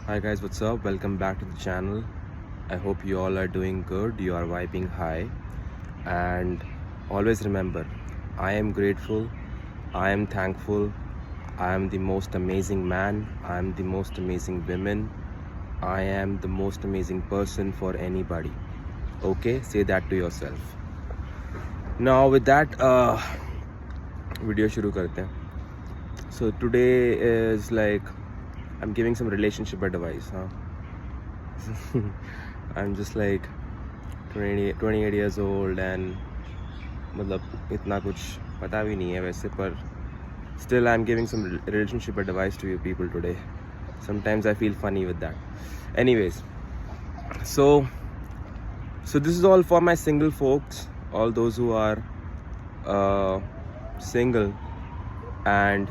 Hi guys, what's up? Welcome back to the channel. I hope you all are doing good, you are vibing high, and always remember, I am grateful, I am thankful, I am the most amazing man, I am the most amazing woman, I am the most amazing person for anybody. Okay, say that to yourself. Now with that video शुरू करते हैं. So today is like I'm giving some relationship advice, huh? I'm just like 28 years old and मतलब इतना कुछ पता भी नहीं है वैसे, पर still I'm giving some relationship advice to you people today. Sometimes I feel funny with that. Anyways, so this is all for my single folks, all those who are single and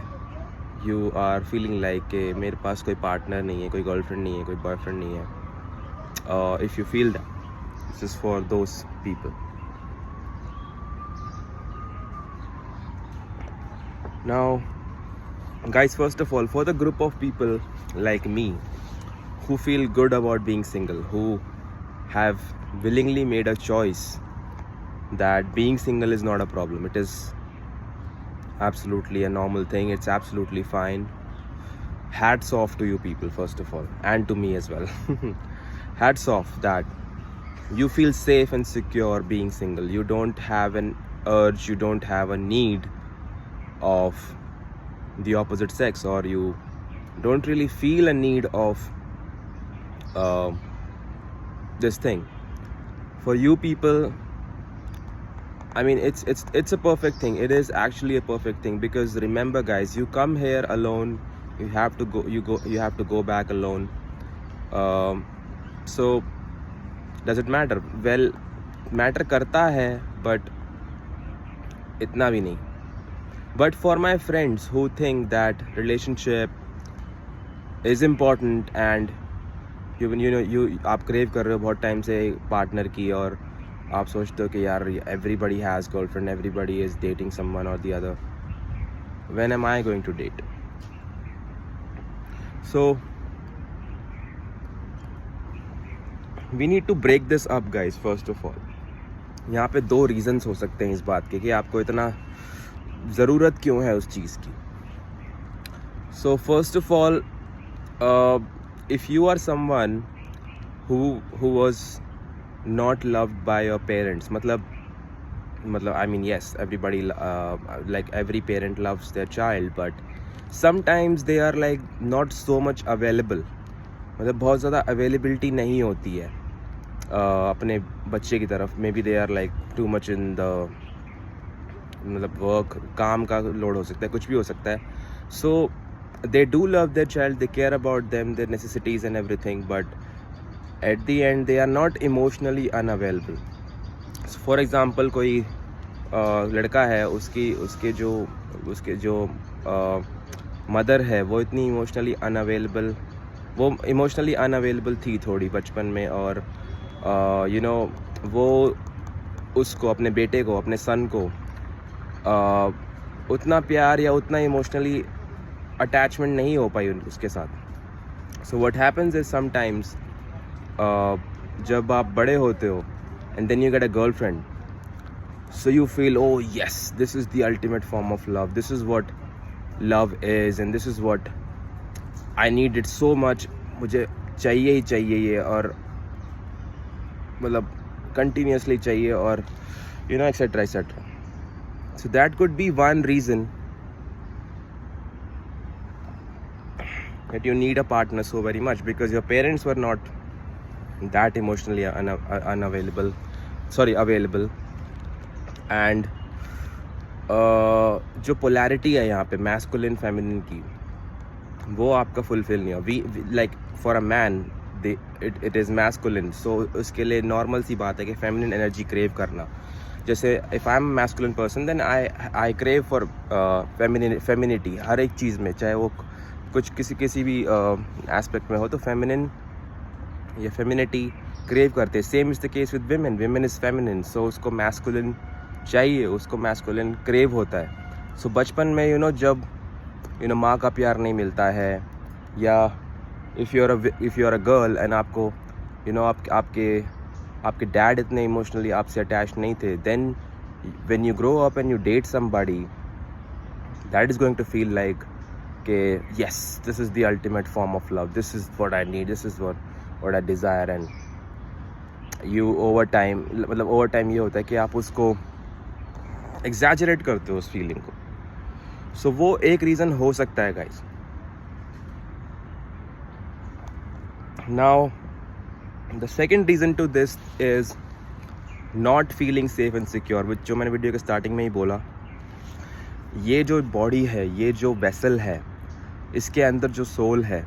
you are feeling like कि मेरे पास कोई partner नहीं है, कोई girlfriend नहीं है, कोई boyfriend नहीं है. If you feel that, this is for those people. Now guys, first of all, for the group of people like me who feel good about being single, who have willingly made a choice that being single is not a problem, it is absolutely a normal thing, it's absolutely fine. Hats off to you people, first of all, and to me as well. Hats off that you feel safe and secure being single. You don't have an urge, you don't have a need of the opposite sex, or you don't really feel a need of this thing. For you people, I mean, it's a perfect thing. It is actually a perfect thing, because remember guys, you come here alone, you have to go back alone. So does it matter? Well, matter करता है, but इतना भी नहीं. But for my friends who think that relationship is important and आप crave कर रहे हो बहुत टाइम से partner की, और आप सोचते हो कि यार everybody has girlfriend, everybody is dating someone or the other, when am I going to date? So we need to break this up guys. First of all, यहाँ पे दो reasons हो सकते हैं इस बात के कि आपको इतना ज़रूरत क्यों है उस चीज़ की. So first of all, if you are someone who was not loved by your parents, मतलब I mean, yes, everybody like every parent loves their child, but sometimes they are like not so much available. मतलब बहुत ज़्यादा availability नहीं होती है अपने बच्चे की तरफ. Maybe they are like too much in the मतलब वर्क, काम का लोड हो सकता है, कुछ भी हो सकता है. So they do love their child, they care about them, their necessities and everything, but at the end they are not emotionally unavailable. So for example, कोई लड़का है, उसके जो मदर है वो इतनी इमोशनली अनअवेलेबल थी थोड़ी बचपन में, और वो उसको, अपने बेटे को, अपने सन को उतना प्यार या उतना इमोशनली अटैचमेंट नहीं हो पाई उसके साथ. So what happens is sometimes जब आप बड़े होते हो and then you get a girlfriend, so you feel oh yes, this is the ultimate form of love, this is what love is and this is what I need it so much, मुझे चाहिए ही चाहिए ये, और मतलब continuously चाहिए, और etcetera etcetera. So that could be one reason that you need a partner so very much, because your parents were not that emotionally available. And जो polarity है यहाँ पे masculine feminine की, वो आपका fulfill नहीं हो. Like for a man, it is masculine, so उसके लिए normal सी बात है कि feminine energy crave करना. जैसे if I'm a masculine person, then I crave for femininity हर एक चीज़ में, चाहे वो कुछ किसी भी एस्पेक्ट में हो, तो feminine या femininity crave करते हैं. Same is the case with women is feminine, so उसको masculine चाहिए, उसको masculine crave होता है. So बचपन में जब माँ का प्यार नहीं मिलता है, या if you are a girl and आपको आपके डैड इतने इमोशनली आपसे अटैच नहीं थे, then when you grow up and you date somebody, that is going to feel like कि yes, this is the ultimate form of love, this is what I need, this is what I desire. And you over time ये होता है कि आप उसको exaggerate करते हो उस फीलिंग को। सो वो एक रीज़न हो सकता है guys. Now the second reason to this is not feeling safe and secure, which जो मैंने वीडियो के स्टार्टिंग में ही बोला। ये जो बॉडी है, ये जो वेसल है, इसके अंदर जो सोल है,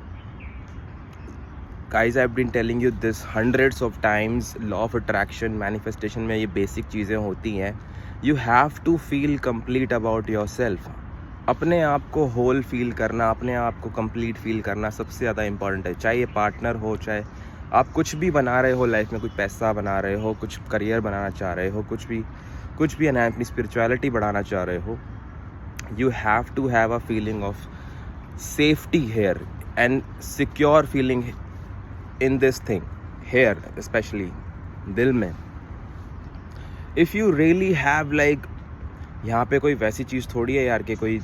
guys I have been telling you this hundreds of times, law of attraction, manifestation में ये बेसिक चीज़ें होती हैं। You have to feel complete about yourself. अपने आप को होल फील करना, अपने आप को कंप्लीट फील करना सबसे ज़्यादा इंपॉर्टेंट है। चाहे ये पार्टनर हो, चाहे आप कुछ भी बना रहे हो लाइफ में, कुछ पैसा बना रहे हो, कुछ करियर बनाना चाह रहे हो, कुछ भी अपनी स्पिरिचुअलिटी बढ़ाना चाह रहे हो, you have to have a feeling of safety here and secure feeling in this thing here, especially दिल में। if you really have like, यहाँ पे कोई वैसी चीज़ थोड़ी है यार कि कोई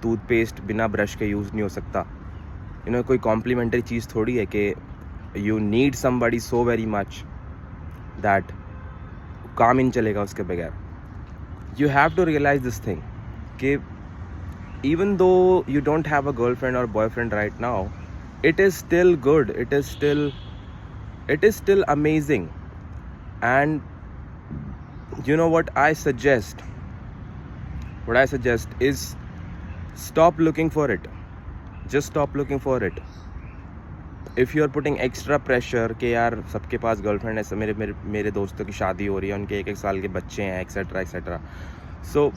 टूथपेस्ट बिना ब्रश के यूज़ नहीं हो सकता, कोई कॉम्प्लीमेंट्री चीज़ थोड़ी है कि you need somebody so very much that काम ही नहीं चलेगा उसके बगैर। you have to realize this thing कि even though you don't have a girlfriend or boyfriend right now, it is still good, it is still amazing. And you know what I suggest is stop looking for it. Just stop looking for it. If you are putting extra pressure कि यार सबके पास girlfriend है, मेरे दोस्तों की शादी हो रही है, उनके 1-1 साल के बच्चे हैं, एक्सेट्रा, सो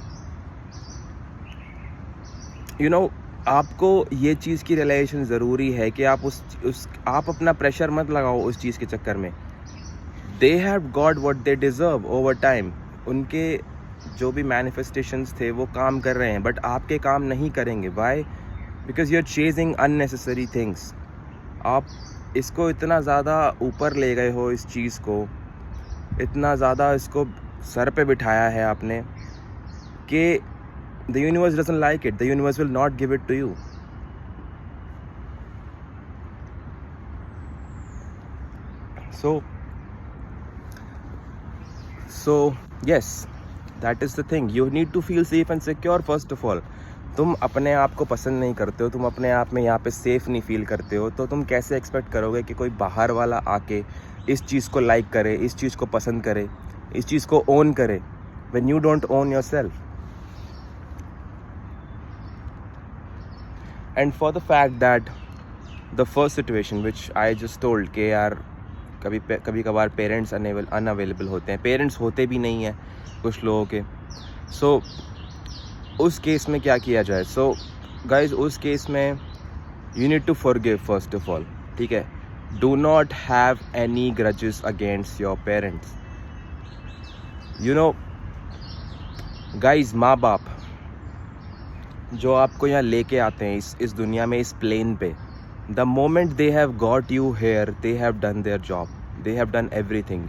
आपको ये चीज़ की रियलाइजेशन ज़रूरी है कि आप आप अपना प्रेशर मत लगाओ उस चीज़ के चक्कर में। दे have got what they deserve over time. उनके जो भी मैनिफेस्टेशंस थे वो काम कर रहे हैं, बट आपके काम नहीं करेंगे। Why? Because you are chasing unnecessary things. आप इसको इतना ज़्यादा ऊपर ले गए हो, इस चीज़ को इतना ज़्यादा इसको सर पे बिठाया है आपने कि the universe doesn't like it. The universe will not give it to you. So yes, that is the thing. You need to feel safe and secure first of all. तुम अपने आप को पसंद नहीं करते हो, तुम अपने आप में यहाँ पे सेफ नहीं फील करते हो, तो तुम कैसे एक्सपेक्ट करोगे कि कोई बाहर वाला आके इस चीज़ को लाइक करे, इस चीज़ को पसंद करे, इस चीज़ को ओन करे, when you don't own yourself. And for the fact that the first situation which I just told कि यार कभी कभार पेरेंट्स अनअवेलेबल होते हैं, पेरेंट्स होते भी नहीं हैं कुछ लोगों के। सो उस केस में क्या किया जाए? सो गाइज, उस केस में you need to forgive first of all, ठीक है? Do not have any grudges against your parents. Guys, माँ बाप जो आपको यहाँ लेके आते हैं इस दुनिया में, इस प्लेन पे, the moment they have got you here, they have done their job, they have done everything.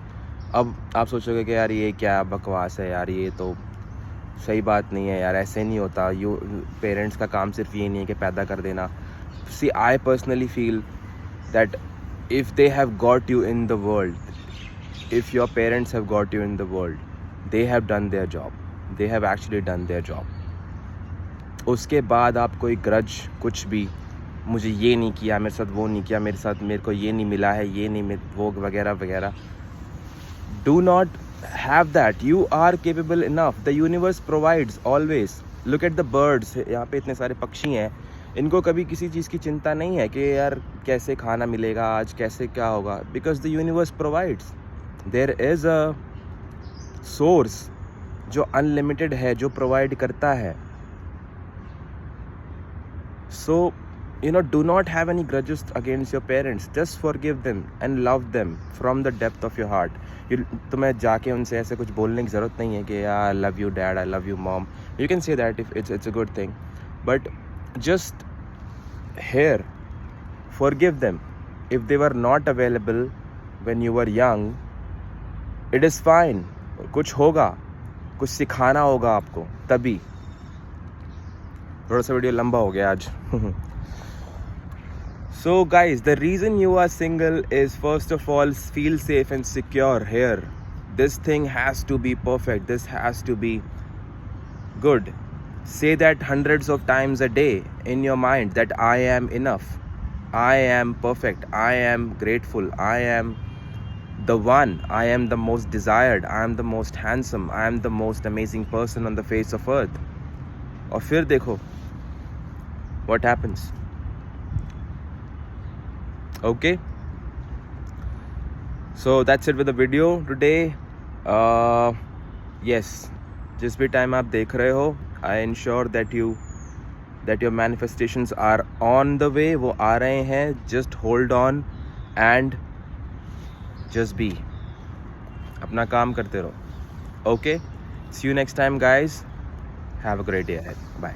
अब आप सोचोगे कि यार ये क्या बकवास है यार, ये तो सही बात नहीं है यार, ऐसे नहीं होता, पेरेंट्स का काम सिर्फ ये नहीं है कि पैदा कर देना। See, I personally feel that if they have got you in the world, if your parents have got you in the world, they have done their job, they have actually done their job. उसके बाद आप कोई grudge, कुछ भी, मुझे ये नहीं किया, मेरे साथ वो नहीं किया, मेरे को ये नहीं मिला है, ये नहीं वो वगैरह वगैरह, do not have that. You are capable enough, the universe provides always. Look at the birds, यहाँ पे इतने सारे पक्षी हैं, इनको कभी किसी चीज़ की चिंता नहीं है कि यार कैसे खाना मिलेगा आज, कैसे क्या होगा, because the universe provides. There is a source जो अनलिमिटेड है, जो प्रोवाइड करता है। So, do not have any grudges against your parents. Just forgive them and love them from the depth of your heart. तुम्हें जाके उनसे ऐसे कुछ बोलने की ज़रूरत नहीं है कि I love you dad, I love you mom. You can say that if it's a good thing. But just here, forgive them. If they were not available when you were young, it is fine. कुछ होगा, कुछ सिखाना होगा आपको तभी. थोड़ा सा video लंबा हो गया आज. So guys, the reason you are single is, first of all, feel safe and secure here. This thing has to be perfect. This has to be good. Say that hundreds of times a day in your mind, that I am enough, I am perfect, I am grateful, I am the one, I am the most desired, I am the most handsome, I am the most amazing person on the face of earth. और फिर देखो what happens. Okay, so that's it with the video today. Yes, जिस भी time आप देख रहे हो, I ensure that your manifestations are on the way. वो आ रहे हैं. Just hold on and just be. अपना काम करते रहो. Okay, see you next time guys. Have a great day ahead. Bye.